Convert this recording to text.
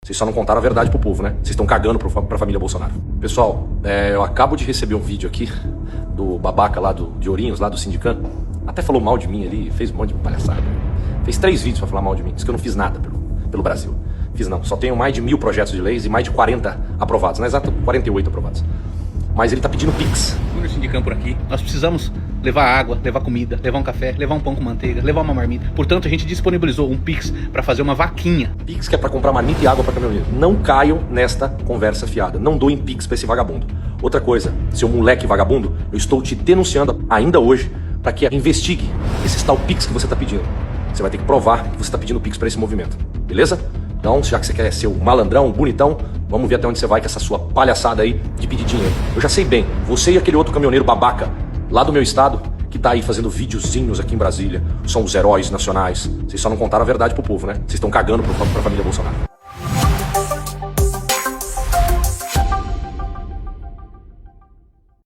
Vocês só não contaram a verdade pro povo, né? Vocês estão cagando pra família Bolsonaro. Pessoal, eu acabo de receber um vídeo aqui do babaca lá de Ourinhos, lá do Sindicam. Até falou mal de mim ali, fez um monte de palhaçada. Fez 3 vídeos pra falar mal de mim. Diz que eu não fiz nada pelo Brasil. Fiz não, só tenho mais de 1000 projetos de leis e mais de 40 aprovados. Na exata, 48 aprovados. Mas ele tá pedindo Pix. No Sindicam por aqui, nós precisamos levar água, levar comida, levar um café, levar um pão com manteiga, levar uma marmita. Portanto, a gente disponibilizou um Pix para fazer uma vaquinha. Pix que é para comprar marmita e água para caminhoneiro. Não caiam nesta conversa fiada. Não doem Pix para esse vagabundo. Outra coisa, seu moleque vagabundo, eu estou te denunciando ainda hoje para que investigue esse tal Pix que você está pedindo. Você vai ter que provar que você está pedindo Pix para esse movimento. Beleza? Então, já que você quer ser o malandrão, o bonitão, vamos ver até onde você vai com essa sua palhaçada aí de pedir dinheiro. Eu já sei bem, você e aquele outro caminhoneiro babaca lá do meu estado, que tá aí fazendo videozinhos aqui em Brasília, são os heróis nacionais. Vocês só não contaram a verdade pro povo, né? Vocês estão cagando pra família Bolsonaro.